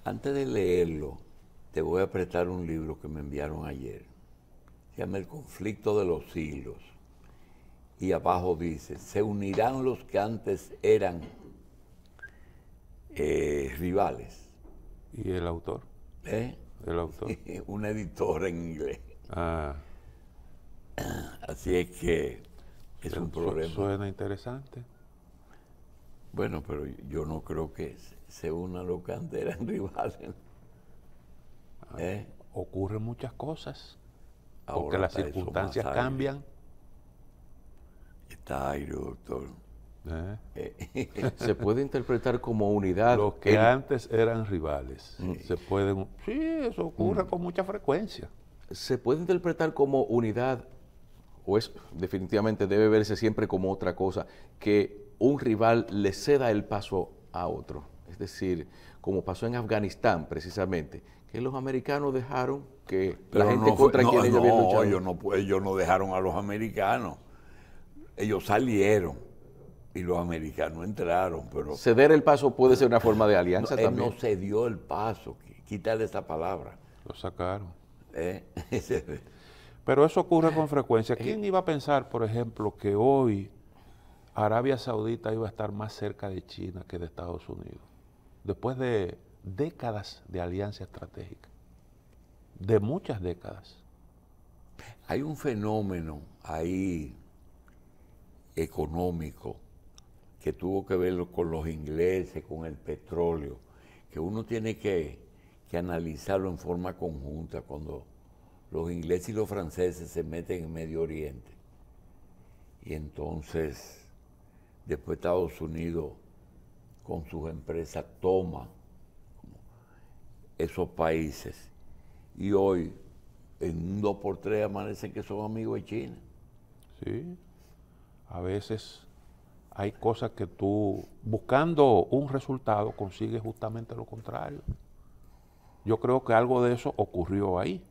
Antes de leerlo, te voy a prestar un libro que me enviaron ayer. Se llama El conflicto de los siglos. Y abajo dice, se unirán los que antes eran rivales. ¿Y el autor? ¿Eh? El autor. Un editor en inglés. Ah, Así es que es un problema. Suena interesante. Bueno, pero yo no creo que se unan los que antes eran rivales. Ocurren muchas cosas, porque Ahora las está eso circunstancias más aire. cambian. Está aire, doctor. Se puede interpretar como unidad. Los que antes eran rivales, se pueden... Sí, eso ocurre con mucha frecuencia. Se puede interpretar como unidad, o es definitivamente debe verse siempre como otra cosa, que un rival le ceda el paso a otro. Es decir, como pasó en Afganistán precisamente, que los americanos dejaron que Pero la gente contra quien ellos habían luchado. Ellos no dejaron a los americanos. Ellos salieron y los americanos entraron. Pero Ceder el paso puede ser una forma de alianza él también. no cedió el paso. Quítale esa palabra. Lo sacaron. ¿Eh? Pero eso ocurre con frecuencia. ¿Quién iba a pensar, por ejemplo, que hoy Arabia Saudita iba a estar más cerca de China que de Estados Unidos? Después de décadas de alianza estratégica. De muchas décadas. Hay un fenómeno ahí económico que tuvo que ver con los ingleses, con el petróleo, que uno tiene que analizarlo en forma conjunta cuando los ingleses y los franceses se meten en Medio Oriente. Y entonces, después Estados Unidos, con sus empresas, toma esos países. Y hoy, en un 2x3, amanecen que son amigos de China. Sí. A veces hay cosas que tú, buscando un resultado, consigues justamente lo contrario. Yo creo que algo de eso ocurrió ahí.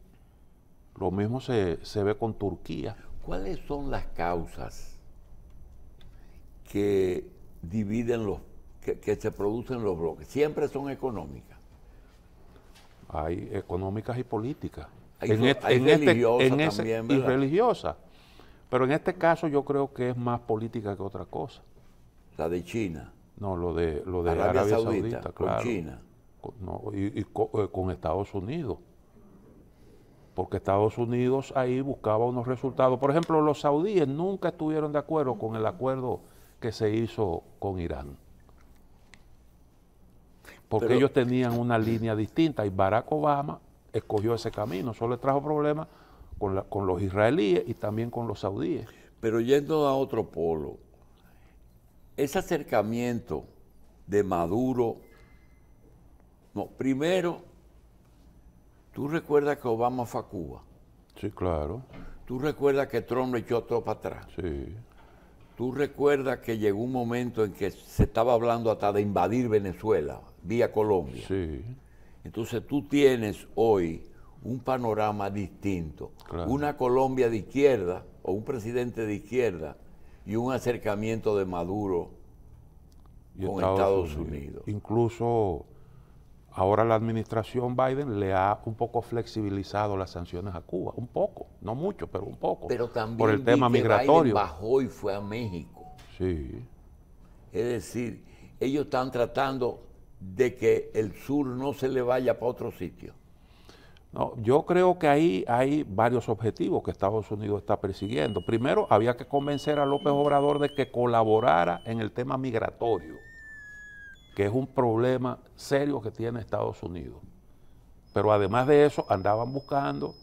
Lo mismo se ve con Turquía. ¿Cuáles son las causas que dividen que se producen los bloques? Siempre son económicas. Hay económicas y políticas. Hay religiosas también, ¿verdad? Y religiosas. Pero en este caso yo creo que es más política que otra cosa. La de China. No, lo de Arabia Arabia Saudita, Saudita, con claro. China. Con Estados Unidos. Porque Estados Unidos ahí buscaba unos resultados. Por ejemplo, los saudíes nunca estuvieron de acuerdo con el acuerdo que se hizo con Irán. Porque ellos tenían una línea distinta y Barack Obama escogió ese camino. Eso le trajo problemas con los israelíes y también con los saudíes. Pero yendo a otro polo, ese acercamiento de Maduro, no, primero, tú recuerdas que Obama fue a Cuba. Sí, claro. Tú recuerdas que Trump le echó tropa atrás. Sí. Tú recuerdas que llegó un momento en que se estaba hablando hasta de invadir Venezuela vía Colombia. Sí. Entonces tú tienes hoy un panorama distinto. Claro. Una Colombia de izquierda o un presidente de izquierda y un acercamiento de Maduro con Estados Unidos. Incluso ahora la administración Biden le ha un poco flexibilizado las sanciones a Cuba. Un poco, no mucho, pero un poco. Pero también por el tema que migratorio. Biden bajó y fue a México. Sí. Es decir, ellos están tratando de que el sur no se le vaya para otro sitio. No, yo creo que ahí hay varios objetivos que Estados Unidos está persiguiendo. Primero, había que convencer a López Obrador de que colaborara en el tema migratorio, que es un problema serio que tiene Estados Unidos. Pero además de eso, andaban buscando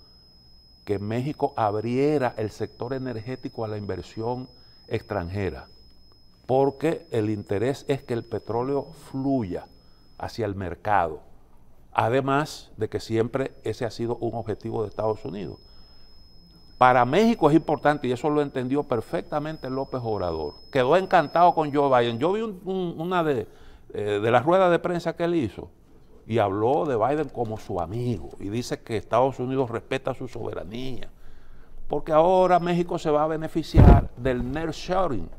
que México abriera el sector energético a la inversión extranjera, porque el interés es que el petróleo fluya hacia el mercado. Además de que siempre ese ha sido un objetivo de Estados Unidos. Para México es importante, y eso lo entendió perfectamente López Obrador. Quedó encantado con Joe Biden. Yo vi una de las ruedas de prensa que él hizo, y habló de Biden como su amigo, y dice que Estados Unidos respeta su soberanía, porque ahora México se va a beneficiar del nearshoring,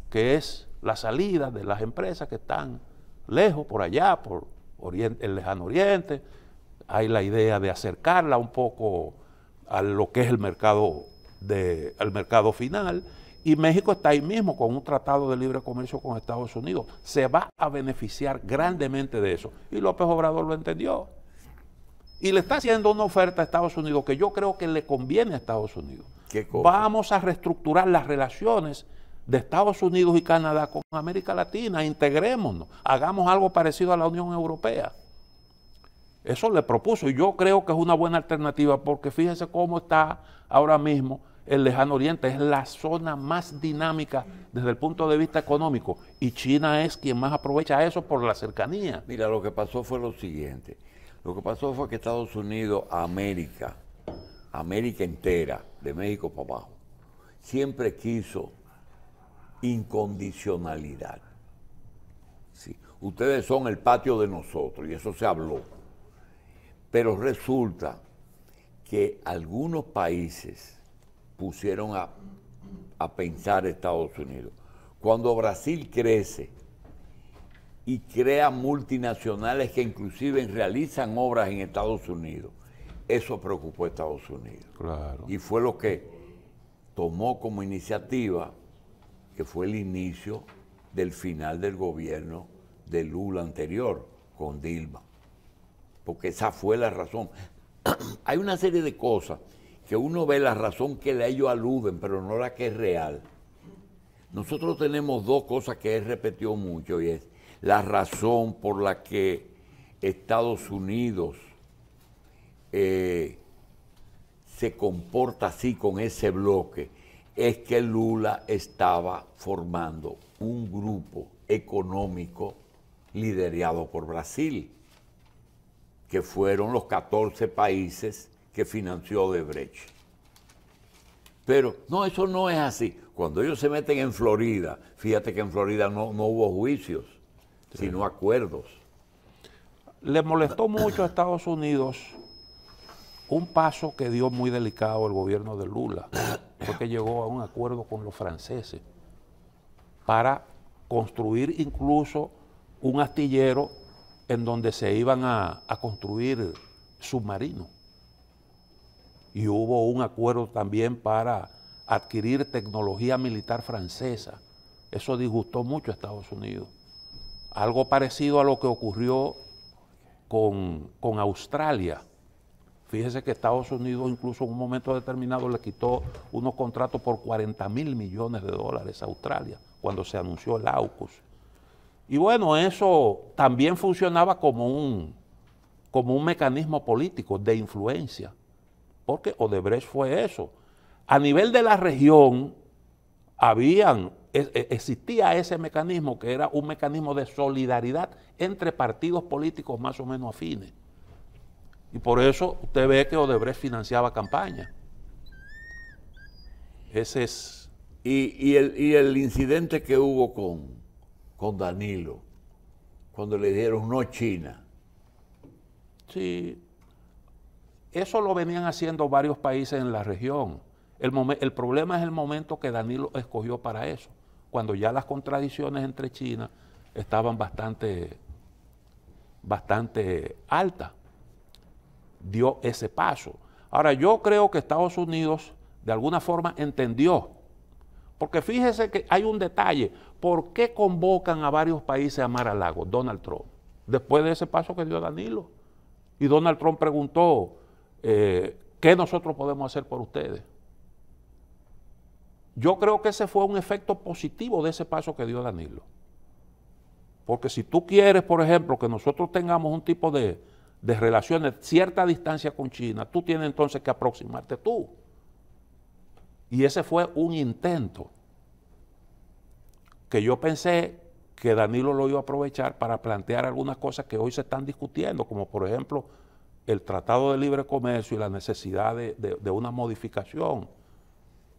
que es la salida de las empresas que están lejos, por allá, por el Lejano Oriente, hay la idea de acercarla un poco a lo que es el mercado, al mercado final, y México está ahí mismo con un tratado de libre comercio con Estados Unidos. Se va a beneficiar grandemente de eso, y López Obrador lo entendió. Y le está haciendo una oferta a Estados Unidos que yo creo que le conviene a Estados Unidos. ¿Qué cosa? Vamos a reestructurar las relaciones de Estados Unidos y Canadá con América Latina, integrémonos, hagamos algo parecido a la Unión Europea. Eso le propuso y yo creo que es una buena alternativa porque fíjense cómo está ahora mismo el Lejano Oriente, es la zona más dinámica desde el punto de vista económico y China es quien más aprovecha eso por la cercanía. Mira, lo que pasó fue lo siguiente. Lo que pasó fue que Estados Unidos, América entera, de México para abajo, siempre quiso incondicionalidad. Sí, ustedes son el patio de nosotros, y eso se habló. Pero resulta que algunos países pusieron a pensar Estados Unidos. Cuando Brasil crece y crea multinacionales que inclusive realizan obras en Estados Unidos, eso preocupó a Estados Unidos. Claro. Y fue lo que tomó como iniciativa, que fue el inicio del final del gobierno de Lula anterior, con Dilma. Porque esa fue la razón. Hay una serie de cosas que uno ve la razón que ellos aluden, pero no la que es real. Nosotros tenemos dos cosas que él repetió mucho, y es la razón por la que Estados Unidos se comporta así con ese bloque, es que Lula estaba formando un grupo económico liderado por Brasil, que fueron los 14 países que financió Odebrecht. Pero no, eso no es así. Cuando ellos se meten en Florida, fíjate que en Florida no hubo juicios, sino acuerdos. Le molestó mucho a Estados Unidos un paso que dio muy delicado el gobierno de Lula, fue que llegó a un acuerdo con los franceses para construir incluso un astillero en donde se iban a construir submarinos. Y hubo un acuerdo también para adquirir tecnología militar francesa. Eso disgustó mucho a Estados Unidos. Algo parecido a lo que ocurrió con Australia. Fíjese que Estados Unidos incluso en un momento determinado le quitó unos contratos por 40.000 millones de dólares a Australia cuando se anunció el AUKUS. Y bueno, eso también funcionaba como un mecanismo político de influencia, porque Odebrecht fue eso. A nivel de la región existía ese mecanismo que era un mecanismo de solidaridad entre partidos políticos más o menos afines. Y por eso usted ve que Odebrecht financiaba campañas. Ese es... Y el incidente que hubo con Danilo, cuando le dijeron no China. Sí, eso lo venían haciendo varios países en la región. El problema es el momento que Danilo escogió para eso, cuando ya las contradicciones entre China estaban bastante altas. Dio ese paso. Ahora, yo creo que Estados Unidos de alguna forma entendió, porque fíjese que hay un detalle. ¿Por qué convocan a varios países a Mar-a-Lago? Donald Trump, después de ese paso que dio Danilo. Y Donald Trump preguntó, ¿qué nosotros podemos hacer por ustedes? Yo creo que ese fue un efecto positivo de ese paso que dio Danilo. Porque si tú quieres, por ejemplo, que nosotros tengamos un tipo de relaciones, cierta distancia con China, tú tienes entonces que aproximarte tú. Y ese fue un intento que yo pensé que Danilo lo iba a aprovechar para plantear algunas cosas que hoy se están discutiendo, como por ejemplo el Tratado de Libre Comercio y la necesidad de una modificación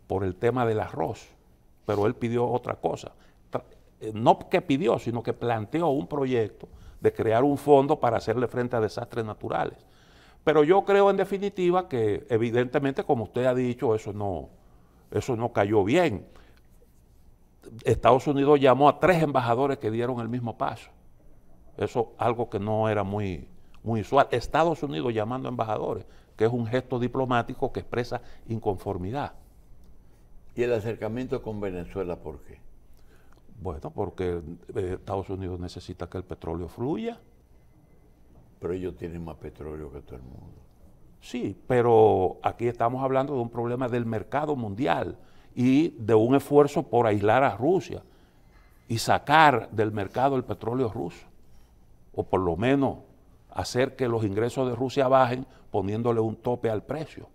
por el tema del arroz. Pero él pidió otra cosa. No que pidió, sino que planteó un proyecto de crear un fondo para hacerle frente a desastres naturales. Pero yo creo en definitiva que evidentemente, como usted ha dicho, eso no cayó bien. Estados Unidos llamó a 3 embajadores que dieron el mismo paso. Eso algo que no era muy usual. Estados Unidos llamando a embajadores, que es un gesto diplomático que expresa inconformidad. ¿Y el acercamiento con Venezuela por qué? Bueno, porque Estados Unidos necesita que el petróleo fluya. Pero ellos tienen más petróleo que todo el mundo. Sí, pero aquí estamos hablando de un problema del mercado mundial y de un esfuerzo por aislar a Rusia y sacar del mercado el petróleo ruso, o por lo menos hacer que los ingresos de Rusia bajen poniéndole un tope al precio.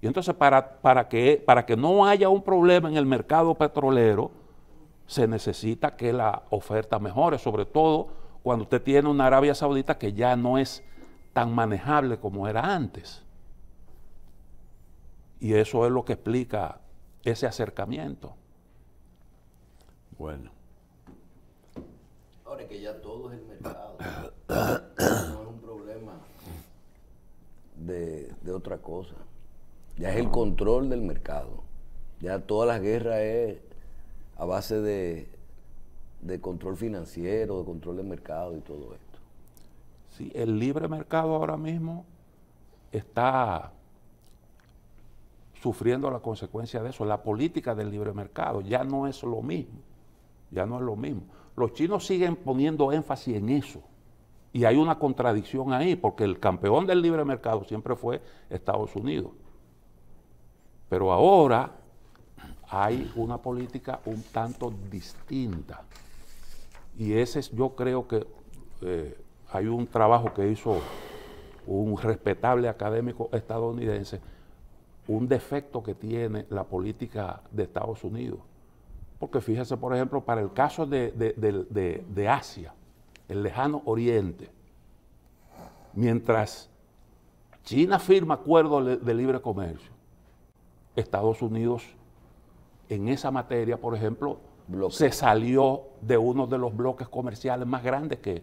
Y entonces para que no haya un problema en el mercado petrolero, se necesita que la oferta mejore, sobre todo cuando usted tiene una Arabia Saudita que ya no es tan manejable como era antes. Y eso es lo que explica ese acercamiento. Bueno. Ahora que ya todo es el mercado, no es un problema de otra cosa. Ya es el control del mercado. Ya todas las guerras es a base de control financiero, de control del mercado y todo esto. Sí, el libre mercado ahora mismo está sufriendo la consecuencia de eso. La política del libre mercado ya no es lo mismo. Ya no es lo mismo. Los chinos siguen poniendo énfasis en eso. Y hay una contradicción ahí, porque el campeón del libre mercado siempre fue Estados Unidos. Pero ahora hay una política un tanto distinta. Y ese es, yo creo que hay un trabajo que hizo un respetable académico estadounidense, un defecto que tiene la política de Estados Unidos. Porque fíjese, por ejemplo, para el caso de Asia, el lejano oriente, mientras China firma acuerdos de libre comercio, Estados Unidos en esa materia, por ejemplo, se salió de uno de los bloques comerciales más grandes que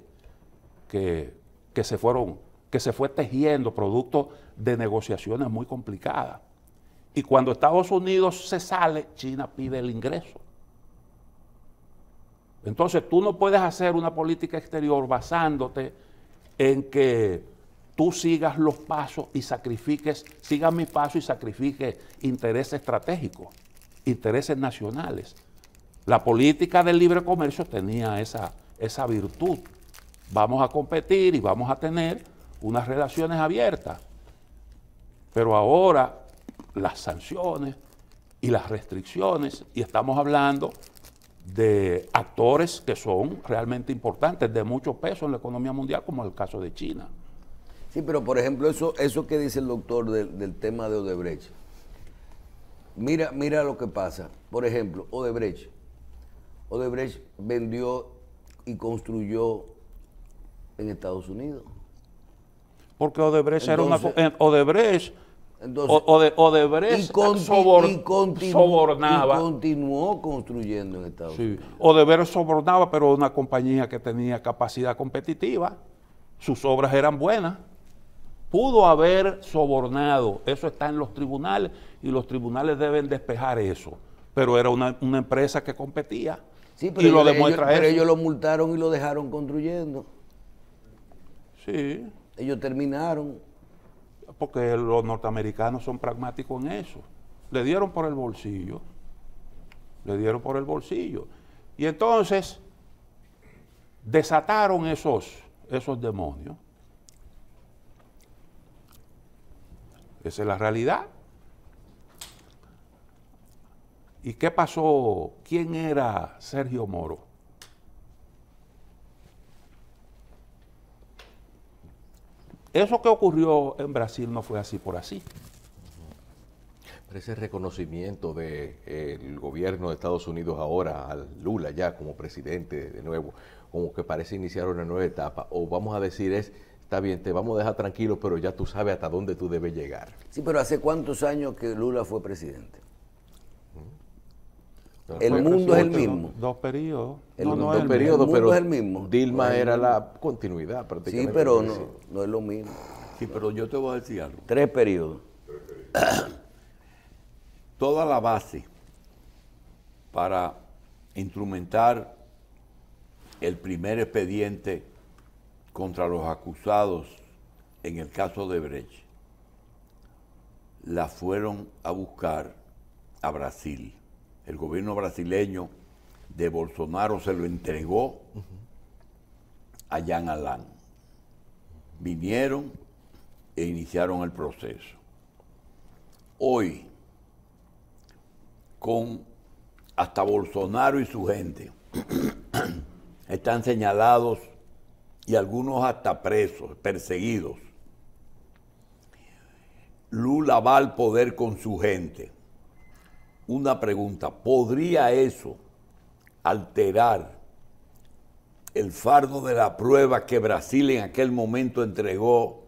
se fue tejiendo producto de negociaciones muy complicadas. Y cuando Estados Unidos se sale, China pide el ingreso. Entonces tú no puedes hacer una política exterior basándote en que tú sigas los pasos y sigas mis pasos y sacrifiques intereses estratégicos, intereses nacionales. La política del libre comercio tenía esa virtud. Vamos a competir y vamos a tener unas relaciones abiertas. Pero ahora las sanciones y las restricciones, y estamos hablando de actores que son realmente importantes, de mucho peso en la economía mundial, como el caso de China. Sí, pero por ejemplo, eso que dice el doctor del tema de Odebrecht. Mira lo que pasa. Por ejemplo, Odebrecht vendió y construyó en Estados Unidos. Porque Odebrecht Entonces, era una... Odebrecht sobornaba. Y continuó construyendo en Estados Unidos. Odebrecht sobornaba, pero una compañía que tenía capacidad competitiva, sus obras eran buenas. Pudo haber sobornado, eso está en los tribunales y los tribunales deben despejar eso. Pero era una empresa que competía. Sí, pero y lo demuestra pero eso. ellos lo multaron y lo dejaron construyendo. Sí. Ellos terminaron. Porque los norteamericanos son pragmáticos en eso. Le dieron por el bolsillo. Le dieron por el bolsillo. Y entonces desataron esos demonios. Esa es la realidad. ¿Y qué pasó? ¿Quién era Sergio Moro? Eso que ocurrió en Brasil no fue así por así. Pero ese reconocimiento del gobierno de Estados Unidos ahora al Lula ya como presidente de nuevo, como que parece iniciar una nueva etapa, o vamos a decir está bien, te vamos a dejar tranquilo, pero ya tú sabes hasta dónde tú debes llegar. Sí, pero ¿hace cuántos años que Lula fue presidente? El mundo es el mismo. Dos periodos. Dos periodos, mundo pero es el mismo. Dilma era la continuidad prácticamente. Sí, pero no es lo mismo. Sí, pero yo te voy a decir algo. 3 periodos. Toda la base para instrumentar el primer expediente contra los acusados en el caso de Brecht, la fueron a buscar a Brasil. El gobierno brasileño de Bolsonaro se lo entregó a Jean Alain. Vinieron e iniciaron el proceso. Hoy, con hasta Bolsonaro y su gente, están señalados y algunos hasta presos, perseguidos. Lula va al poder con su gente. Una pregunta, ¿podría eso alterar el fardo de la prueba que Brasil en aquel momento entregó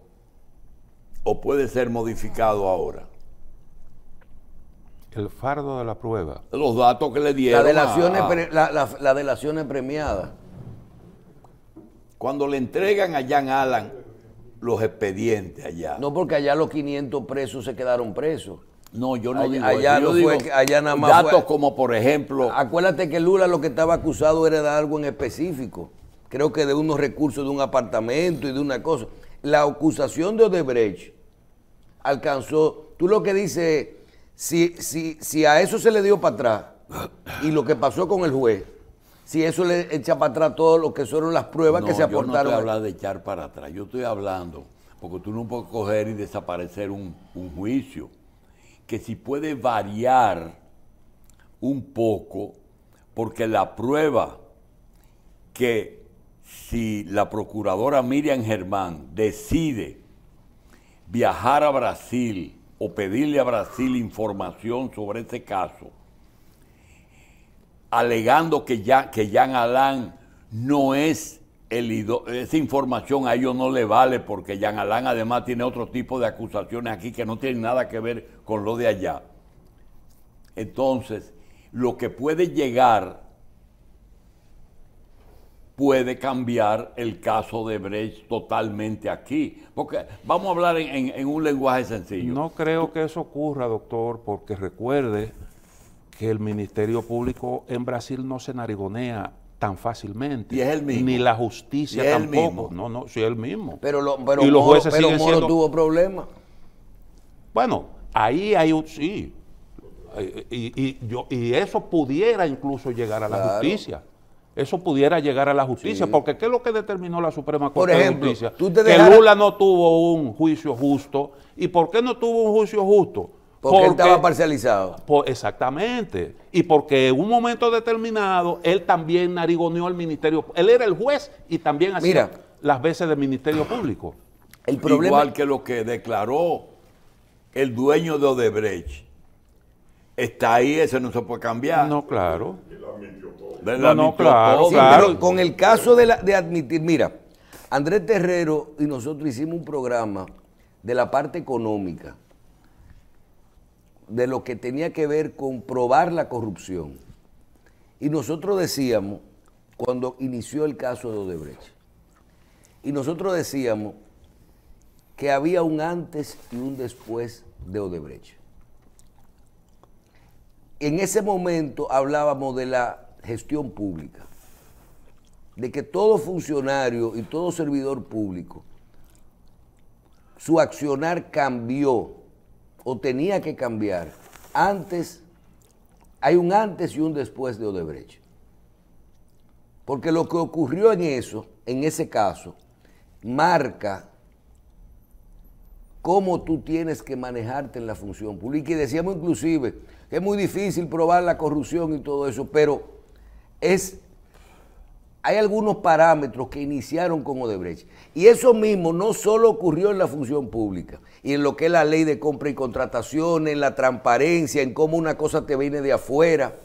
o puede ser modificado ahora? El fardo de la prueba. Los datos que le dieron. Las delaciones premiadas. Cuando le entregan a Jean Alain los expedientes allá. No, porque allá los 500 presos se quedaron presos. No, yo no Allá- digo allá eso. Yo no digo fue que- allá nada más datos fue- como, por ejemplo, Acuérdate que Lula lo que estaba acusado era de algo en específico. Creo que de unos recursos de un apartamento y de una cosa. La acusación de Odebrecht alcanzó, tú lo que dices, si a eso se le dio para atrás y lo que pasó con el juez, si eso le echa para atrás todo lo que fueron las pruebas no, que se yo no aportaron. estoy hablando de echar para atrás. Yo estoy hablando, porque tú no puedes coger y desaparecer un juicio, que si puede variar un poco, porque la prueba que si la procuradora Miriam Germán decide viajar a Brasil o pedirle a Brasil información sobre ese caso, alegando que Jean Alain no es esa información a ellos no le vale, porque Jean Alain además tiene otro tipo de acusaciones aquí que no tienen nada que ver con lo de allá. Entonces, lo que puede llegar puede cambiar el caso de Brecht totalmente aquí. Porque vamos a hablar en un lenguaje sencillo. No creo que eso ocurra, doctor, porque recuerde que el Ministerio Público en Brasil no se narigonea tan fácilmente. Y es el mismo. Ni la justicia Y es el tampoco. mismo. No, sí es el mismo. Pero Y los jueces Moro siguen siendo- tuvo problemas. Bueno, ahí hay un sí. Y eso pudiera incluso llegar a la Claro. justicia. Eso pudiera llegar a la justicia, Sí. porque ¿qué es lo que determinó la Suprema Por Corte ejemplo, de Justicia? tú te Que dejaras- Lula no tuvo un juicio justo. ¿Y por qué no tuvo un juicio justo? Porque él estaba parcializado. Exactamente. Y porque en un momento determinado, él también narigoneó al Ministerio. Él era el juez y también hacía Mira. las veces del Ministerio Público. El problema Igual que lo que declaró el dueño de Odebrecht. Está ahí, eso no se puede cambiar. No, claro. ¿Verdad? no, Admitió claro, todo. Sí, claro. pero con el caso de admitir, mira, Andrés Terrero y nosotros hicimos un programa de la parte económica, de lo que tenía que ver con probar la corrupción. Y nosotros decíamos, cuando inició el caso de Odebrecht, y nosotros decíamos que había un antes y un después de Odebrecht. En ese momento hablábamos de la gestión pública, de que todo funcionario y todo servidor público, su accionar cambió o tenía que cambiar. Hay un antes y un después de Odebrecht. Porque lo que ocurrió en ese caso, marca cómo tú tienes que manejarte en la función pública. Y decíamos inclusive que es muy difícil probar la corrupción y todo eso, pero hay algunos parámetros que iniciaron con Odebrecht. Y eso mismo no solo ocurrió en la función pública, y en lo que es la ley de compra y contratación, en la transparencia, en cómo una cosa te viene de afuera.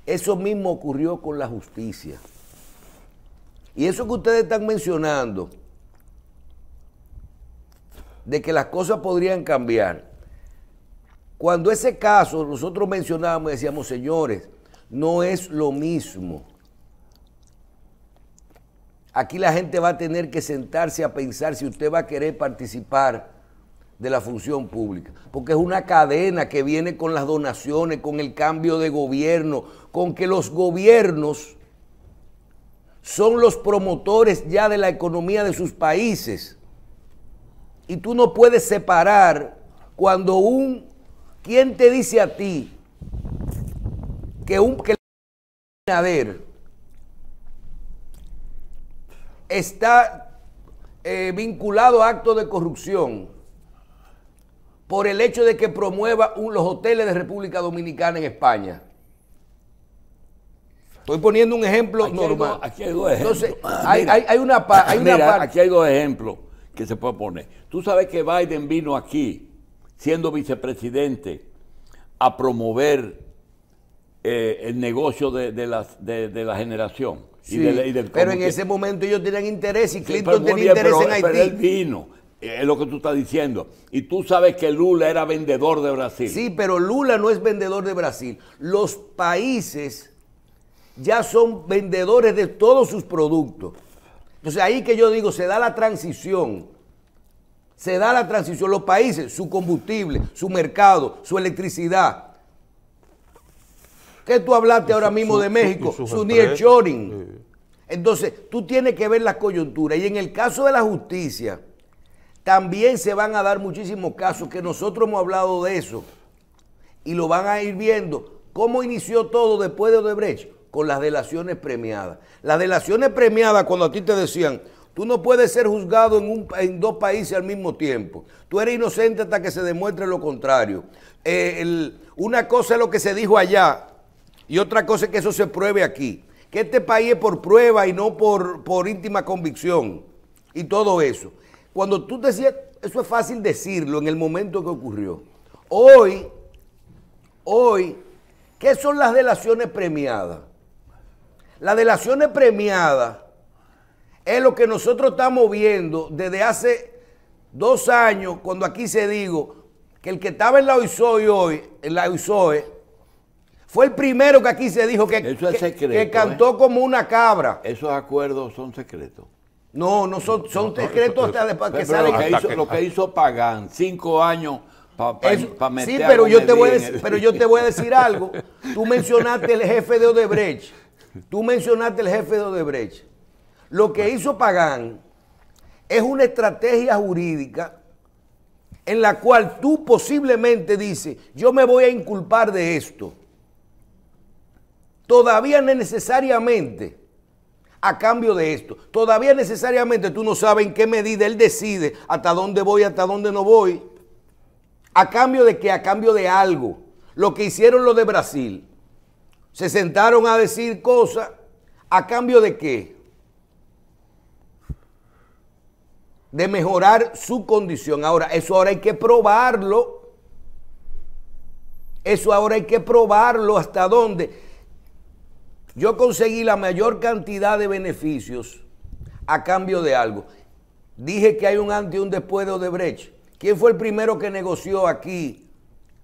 Eso mismo ocurrió con la justicia. Y eso que ustedes están mencionando, de que las cosas podrían cambiar. Cuando ese caso nosotros mencionábamos y decíamos, señores, no es lo mismo. Aquí la gente va a tener que sentarse a pensar si usted va a querer participar de la función pública, porque es una cadena que viene con las donaciones, con el cambio de gobierno, con que los gobiernos son los promotores ya de la economía de sus países. Y tú no puedes separar cuando ¿quién te dice a ti que el Abinader está vinculado a actos de corrupción por el hecho de que promueva los hoteles de República Dominicana en España? Estoy poniendo un ejemplo normal. Aquí hay dos ejemplos. Entonces, hay una parte. Aquí hay dos ejemplos que se puede poner. Tú sabes que Biden vino aquí, siendo vicepresidente, a promover el negocio de la generación. Sí, y del pero en comité. ese momento ellos tenían interés y Sí, Clinton pero muy tenía bien, interés en pero él Haití. vino, es lo que tú estás diciendo. Y tú sabes que Lula era vendedor de Brasil. Sí, pero Lula no es vendedor de Brasil. Los países ya son vendedores de todos sus productos. Entonces ahí que yo digo, se da la transición. Se da la transición. Los países, su combustible, su mercado, su electricidad. ¿Qué tú hablaste ahora mismo de México? Su nearshoring. Entonces, tú tienes que ver la coyuntura. Y en el caso de la justicia, también se van a dar muchísimos casos que nosotros hemos hablado de eso. Y lo van a ir viendo. ¿Cómo inició todo después de Odebrecht? Con las delaciones premiadas. Las delaciones premiadas, cuando a ti te decían, tú no puedes ser juzgado en dos países al mismo tiempo. Tú eres inocente hasta que se demuestre lo contrario. Una cosa es lo que se dijo allá y otra cosa es que eso se pruebe aquí. Que este país es por prueba y no por íntima convicción y todo eso. Cuando tú decías, eso es fácil decirlo en el momento que ocurrió. Hoy, ¿qué son las delaciones premiadas? Las delaciones premiadas es lo que nosotros estamos viendo desde hace 2 años, cuando aquí se dijo que el que estaba en la OISOE hoy, en la OISOE, fue el primero que aquí se dijo que, Eso es secreto, que cantó como una cabra. Esos acuerdos son secretos. No son secretos hasta después que Pero salen. lo que hizo Pagán, 5 años para meter sí, a pero yo te voy a Gomedí decir, pero yo te voy a decir algo. Tú mencionaste el jefe de Odebrecht. Lo que hizo Pagán es una estrategia jurídica en la cual tú posiblemente dices, yo me voy a inculpar de esto. Todavía no necesariamente a cambio de esto. Todavía necesariamente tú no sabes en qué medida él decide hasta dónde voy, hasta dónde no voy. ¿A cambio de qué? A cambio de algo. Lo que hicieron los de Brasil. Se sentaron a decir cosas. ¿A cambio de qué? De mejorar su condición. Ahora, eso ahora hay que probarlo. Eso ahora hay que probarlo hasta dónde. Yo conseguí la mayor cantidad de beneficios a cambio de algo. Dije que hay un antes y un después de Odebrecht. ¿Quién fue el primero que negoció aquí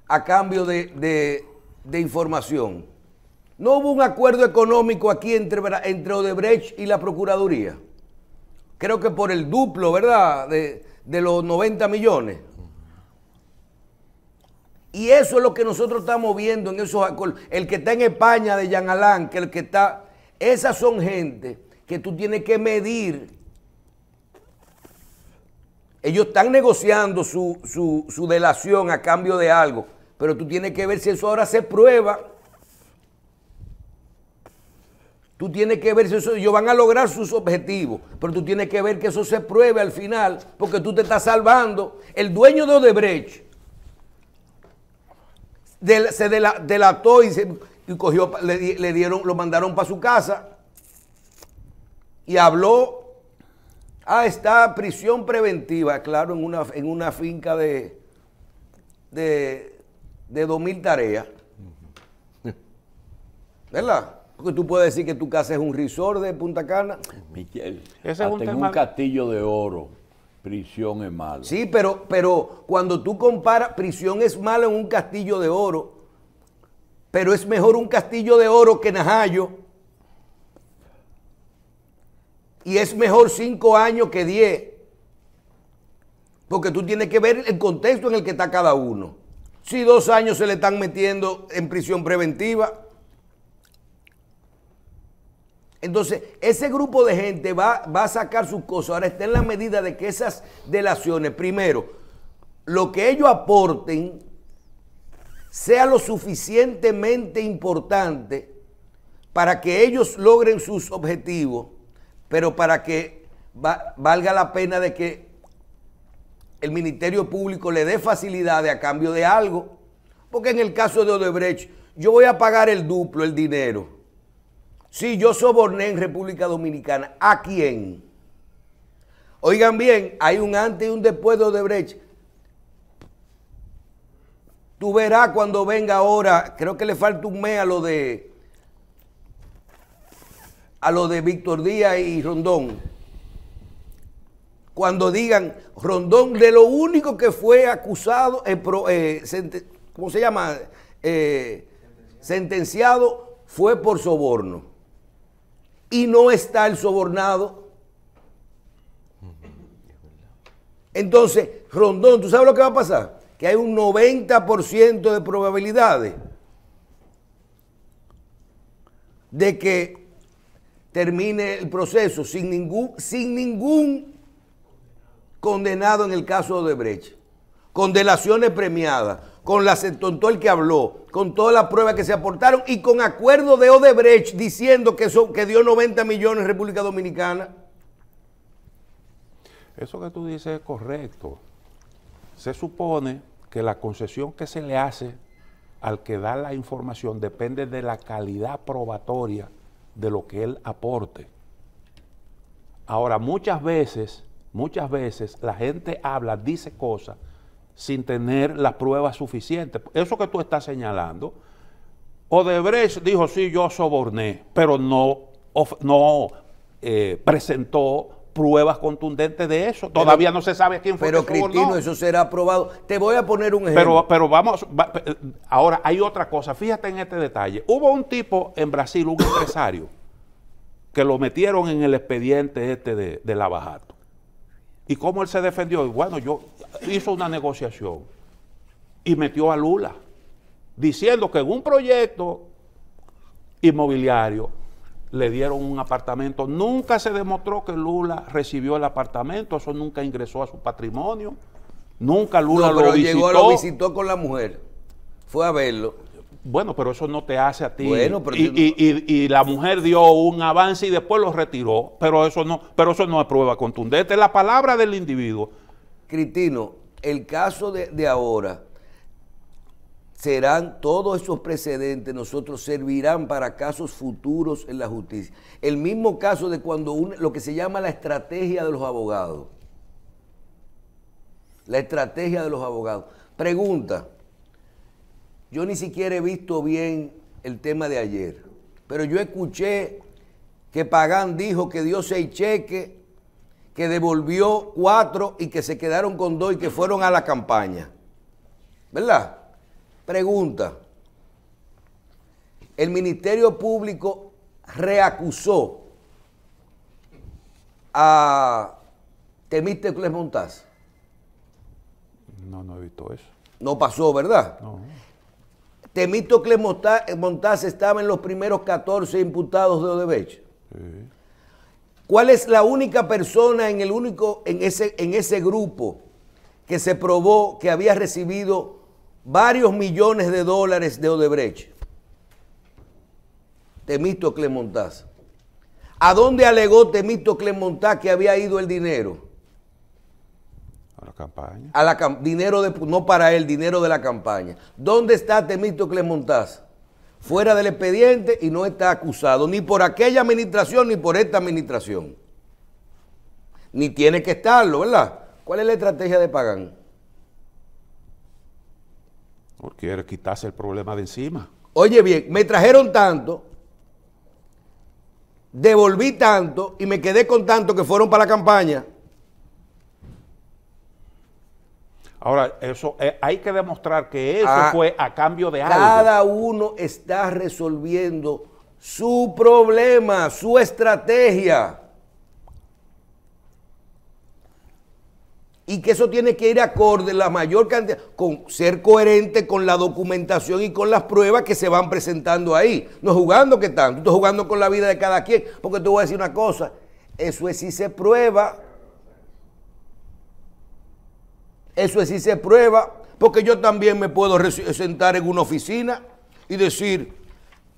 a cambio de información? ¿No hubo un acuerdo económico aquí entre Odebrecht y la Procuraduría? Creo que por el duplo, ¿verdad? De los 90 millones. Y eso es lo que nosotros estamos viendo en esos acuerdos. El que está en España de Jean Alain, que el que está... Esas son gente que tú tienes que medir. Ellos están negociando su delación a cambio de algo, pero tú tienes que ver si eso ahora se prueba. Tú tienes que ver si eso, ellos van a lograr sus objetivos, pero tú tienes que ver que eso se pruebe al final, porque tú te estás salvando. El dueño de Odebrecht se delató y cogió, le dieron, lo mandaron para su casa y habló. Está prisión preventiva, claro, en una finca de 2.000 tareas. ¿Verdad? Porque tú puedes decir que tu casa es un resort de Punta Cana. Michel, Ese es un hasta en tema- un castillo de oro, prisión es malo. Sí, pero cuando tú comparas, prisión es malo en un castillo de oro, pero es mejor un castillo de oro que Najayo. Y es mejor 5 años que 10. Porque tú tienes que ver el contexto en el que está cada uno. Si 2 años se le están metiendo en prisión preventiva. Entonces, ese grupo de gente va a sacar sus cosas. Ahora está en la medida de que esas delaciones, primero, lo que ellos aporten sea lo suficientemente importante para que ellos logren sus objetivos, pero para que valga la pena de que el Ministerio Público le dé facilidades a cambio de algo. Porque en el caso de Odebrecht, yo voy a pagar el duplo, el dinero. Si yo soborné en República Dominicana, ¿a quién? Oigan bien, hay un antes y un después de Odebrecht. Tú verás cuando venga ahora, creo que le falta un mes a lo de Víctor Díaz y Rondón. Cuando digan, Rondón de lo único que fue acusado, ¿cómo se llama? Sentenciado fue por soborno. Y no está el sobornado. Entonces, Rondón, ¿tú sabes lo que va a pasar? Que hay un 90% de probabilidades de que termine el proceso sin ningún condenado en el caso de Odebrecht, con delaciones premiadas, con con el que habló, con todas las pruebas que se aportaron y con acuerdo de Odebrecht diciendo que dio 90 millones en República Dominicana. Eso que tú dices es correcto. Se supone que la concesión que se le hace al que da la información depende de la calidad probatoria de lo que él aporte. Ahora, muchas veces la gente habla, dice cosas sin tener las pruebas suficientes. Eso que tú estás señalando, Odebrecht dijo, sí, yo soborné, pero no presentó pruebas contundentes de eso. Todavía no se sabe quién fue. Pero que sobornó. Cristino, eso será aprobado. Te voy a poner un ejemplo. Pero ahora hay otra cosa. Fíjate en este detalle. Hubo un tipo en Brasil, un empresario, que lo metieron en el expediente de Lavajato. ¿Y cómo él se defendió? Y bueno, hizo una negociación y metió a Lula, diciendo que en un proyecto inmobiliario le dieron un apartamento. Nunca se demostró que Lula recibió el apartamento, eso nunca ingresó a su patrimonio, nunca Lula lo visitó. Lo visitó con la mujer, fue a verlo. Bueno, pero eso no te hace a ti. Bueno, pero y la mujer dio un avance y después lo retiró, pero eso no es prueba contundente, es la palabra del individuo. Cristino, el caso de ahora, serán todos esos precedentes, nosotros servirán para casos futuros en la justicia. El mismo caso de cuando lo que se llama la estrategia de los abogados. La estrategia de los abogados. Pregunta, yo ni siquiera he visto bien el tema de ayer, pero yo escuché que Pagán dijo que dio 6 cheques, que devolvió 4 y que se quedaron con 2 y que fueron a la campaña. ¿Verdad? Pregunta, el Ministerio Público reacusó a Temístocles Montaz. No he visto eso. No pasó, ¿verdad? No. Temístocles Montaz estaba en los primeros 14 imputados de Odebrecht. Sí. ¿Cuál es la única persona en ese grupo que se probó que había recibido varios millones de dólares de Odebrecht? Temístocles Montaz. ¿A dónde alegó Temístocles Montaz que había ido el dinero? A la campaña. Dinero no para él, dinero de la campaña. ¿Dónde está Temístocles Montaz? Fuera del expediente y no está acusado ni por aquella administración ni por esta administración. Ni tiene que estarlo, ¿verdad? ¿Cuál es la estrategia de Pagán? Quiere quitarse el problema de encima. Oye bien, me trajeron tanto, devolví tanto y me quedé con tanto que fueron para la campaña. Ahora, eso hay que demostrar que eso fue a cambio de algo. Cada uno está resolviendo su problema, su estrategia. y que eso tiene que ir acorde la mayor cantidad, con ser coherente con la documentación y con las pruebas que se van presentando ahí. No jugando que tanto, tú estás jugando con la vida de cada quien, porque te voy a decir una cosa, eso es si se prueba. Eso es si se prueba, porque yo también me puedo sentar en una oficina y decir,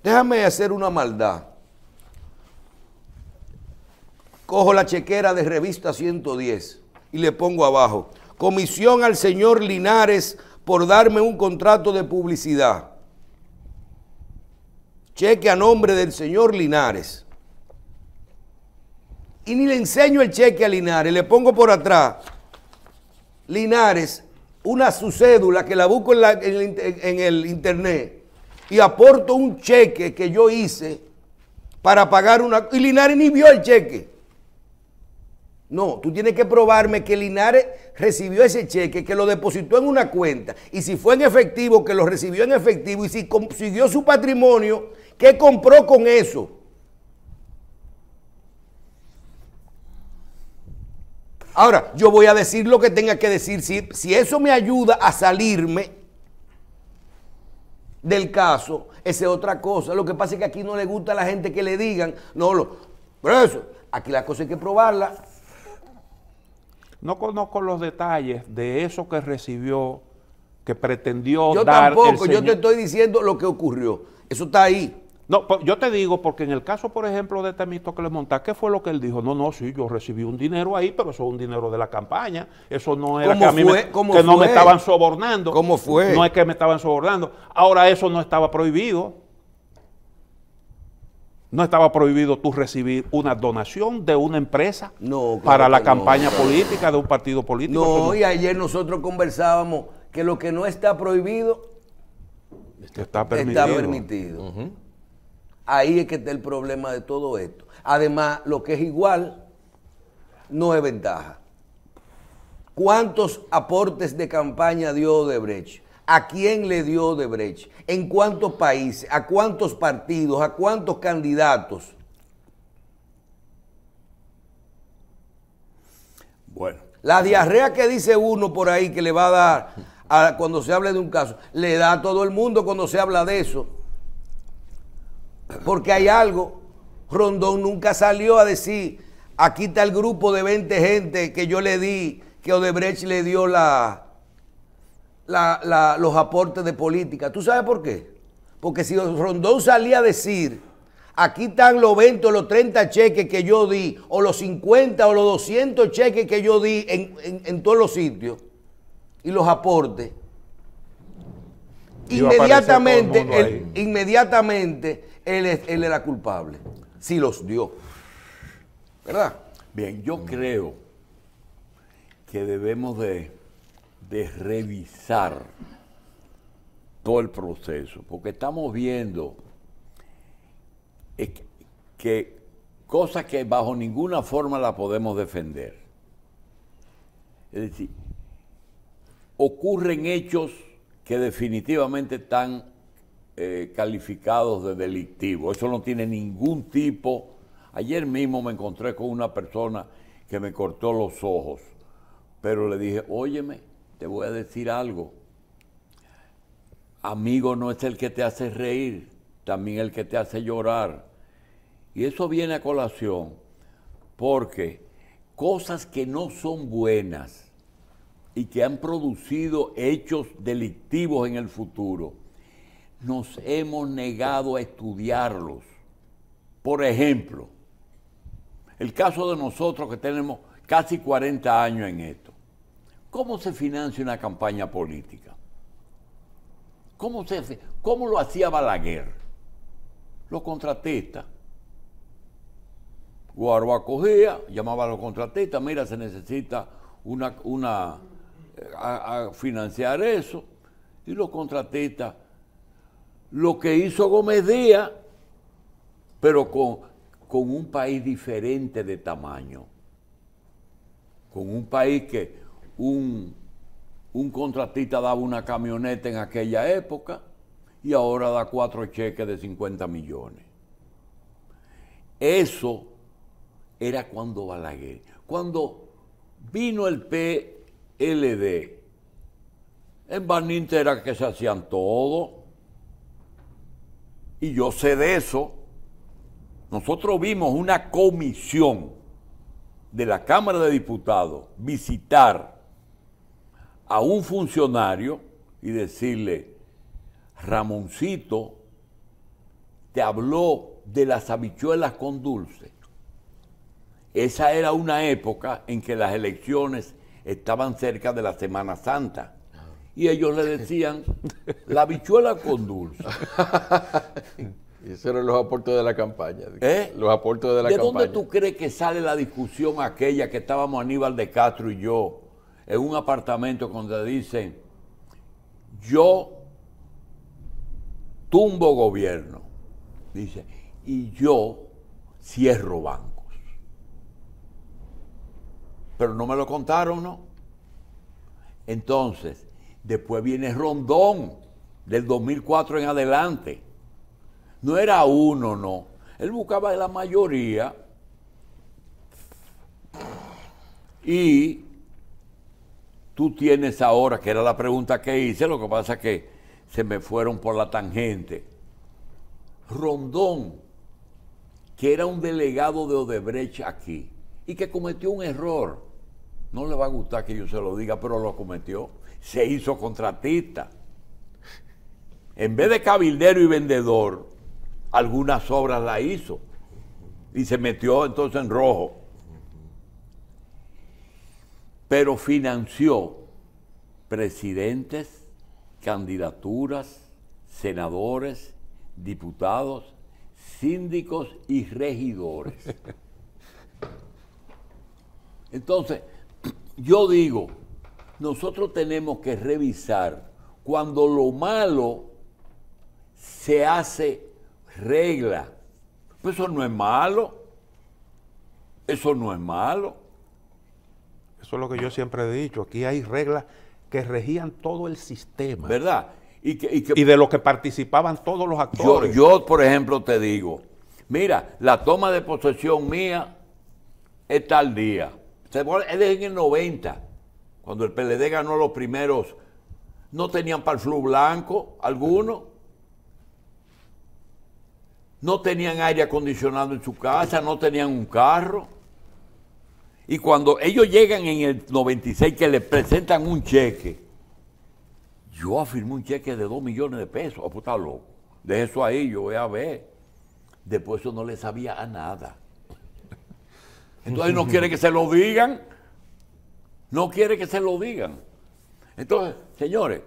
déjame hacer una maldad. Cojo la chequera de Revista 110 y le pongo abajo, comisión al señor Linares por darme un contrato de publicidad. Cheque a nombre del señor Linares. Y ni le enseño el cheque a Linares, le pongo por atrás, Linares, su cédula que la busco en el internet y aporto un cheque que yo hice para pagar una... Y Linares ni vio el cheque. No, tú tienes que probarme que Linares recibió ese cheque, que lo depositó en una cuenta, y si fue en efectivo, que lo recibió en efectivo, y si consiguió su patrimonio, ¿qué compró con eso? Ahora, yo voy a decir lo que tenga que decir. Si eso me ayuda a salirme del caso, esa es otra cosa. Lo que pasa es que aquí no le gusta a la gente que le digan, pero eso, aquí la cosa hay que probarla. No conozco los detalles de eso que recibió, que pretendió yo dar tampoco, el yo te estoy diciendo lo que ocurrió. Eso está ahí. No, yo te digo, porque en el caso, por ejemplo, de Temístocles Montá, ¿qué fue lo que él dijo? No, sí, yo recibí un dinero ahí, pero eso es un dinero de la campaña. Eso no era que a mí no me estaban sobornando. ¿Cómo fue? No es que me estaban sobornando. Ahora, eso no estaba prohibido. No estaba prohibido tú recibir una donación de una empresa para la campaña política de un partido político. No, y ayer nosotros conversábamos que lo que no está prohibido está permitido. Está permitido. Ahí es que está el problema de todo esto. Además, lo que es igual no es ventaja. ¿Cuántos aportes de campaña dio Odebrecht? ¿A quién le dio Odebrecht? ¿En cuántos países? ¿A cuántos partidos? ¿A cuántos candidatos? Bueno. La diarrea que dice uno por ahí que le va a dar cuando se hable de un caso, le da a todo el mundo cuando se habla de eso. Porque hay algo, Rondón nunca salió a decir, aquí está el grupo de 20 gente que yo le di, que Odebrecht le dio los aportes de política. ¿Tú sabes por qué? Porque si Rondón salía a decir, aquí están los 20 o los 30 cheques que yo di, o los 50 o los 200 cheques que yo di en todos los sitios, y los aportes, inmediatamente él era culpable, si los dio, ¿verdad? Bien, yo creo que debemos de revisar todo el proceso, porque estamos viendo que cosas que bajo ninguna forma la podemos defender. Es decir, ocurren hechos que definitivamente están calificados de delictivo. Eso no tiene ningún tipo. Ayer mismo me encontré con una persona que me cortó los ojos, pero le dije, óyeme, te voy a decir algo. Amigo no es el que te hace reír, también el que te hace llorar. Y eso viene a colación porque cosas que no son buenas y que han producido hechos delictivos en el futuro, nos hemos negado a estudiarlos. Por ejemplo, el caso de nosotros que tenemos casi 40 años en esto. ¿Cómo se financia una campaña política? ¿Cómo lo hacía Balaguer? Los contratistas. Guaro acogía, llamaba a los contratistas, mira, se necesita a financiar eso. Y los contratistas, lo que hizo Gómez Díaz, pero con un país diferente de tamaño. Con un país que un contratista daba una camioneta en aquella época y ahora da 4 cheques de 50 millones. Eso era cuando Balaguer. Cuando vino el LD. En Baninter era que se hacían todo. Y yo sé de eso. Nosotros vimos una comisión de la Cámara de Diputados visitar a un funcionario y decirle, Ramoncito te habló de las habichuelas con dulce. Esa era una época en que las elecciones estaban cerca de la Semana Santa. Y ellos le decían, la habichuela con dulce. Y esos eran los aportes de la campaña. ¿Eh? Los aportes de la ¿De campaña. dónde tú crees que sale la discusión aquella que estábamos Aníbal de Castro y yo en un apartamento donde dicen, yo tumbo gobierno, dice, y yo cierro bancos? Pero no me lo contaron, ¿no? Entonces, después viene Rondón, del 2004 en adelante. No era uno, no. Él buscaba la mayoría y tú tienes ahora, que era la pregunta que hice, lo que pasa es que se me fueron por la tangente. Rondón, que era un delegado de Odebrecht aquí y que cometió un error. No le va a gustar que yo se lo diga, pero lo cometió. Se hizo contratista. En vez de cabildero y vendedor, algunas obras la hizo. Y se metió entonces en rojo. Pero financió presidentes, candidaturas, senadores, diputados, síndicos y regidores. Entonces, yo digo, nosotros tenemos que revisar cuando lo malo se hace regla. Pues eso no es malo. Eso no es malo. Eso es lo que yo siempre he dicho. Aquí hay reglas que regían todo el sistema. ¿Verdad? Y de lo que participaban todos los actores. Yo, por ejemplo, te digo, mira, la toma de posesión mía es tal día. Es en el 90, cuando el PLD ganó los primeros, no tenían parflú blanco, algunos, no tenían aire acondicionado en su casa, no tenían un carro. Y cuando ellos llegan en el 96 que les presentan un cheque, yo afirmé un cheque de 2 millones de pesos. Oh, puta loco, deje eso ahí, yo voy a ver. Después eso no le sabía a nada. Entonces no quiere que se lo digan. No quiere que se lo digan. Entonces, señores,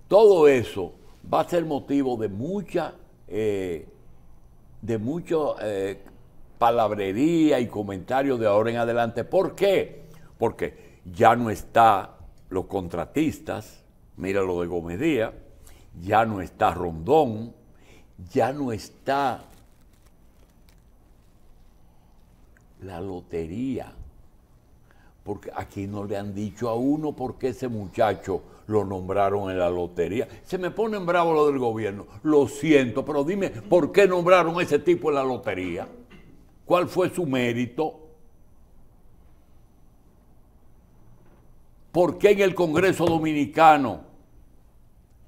todo eso va a ser motivo de mucha palabrería y comentarios de ahora en adelante. ¿Por qué? Porque ya no está los contratistas, mira lo de Gómez Díaz, ya no está Rondón, ya no está la lotería, porque aquí no le han dicho a uno por qué ese muchacho lo nombraron en la lotería. Se me ponen bravo lo del gobierno, lo siento, pero dime, ¿por qué nombraron a ese tipo en la lotería? ¿Cuál fue su mérito? ¿Por qué en el Congreso Dominicano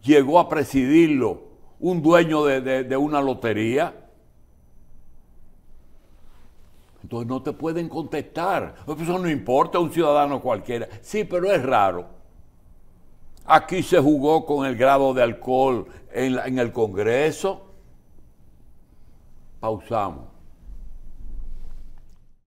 llegó a presidirlo un dueño de una lotería? Entonces no te pueden contestar. Eso no importa, un ciudadano cualquiera. Sí, pero es raro. Aquí se jugó con el grado de alcohol en el Congreso. Pausamos.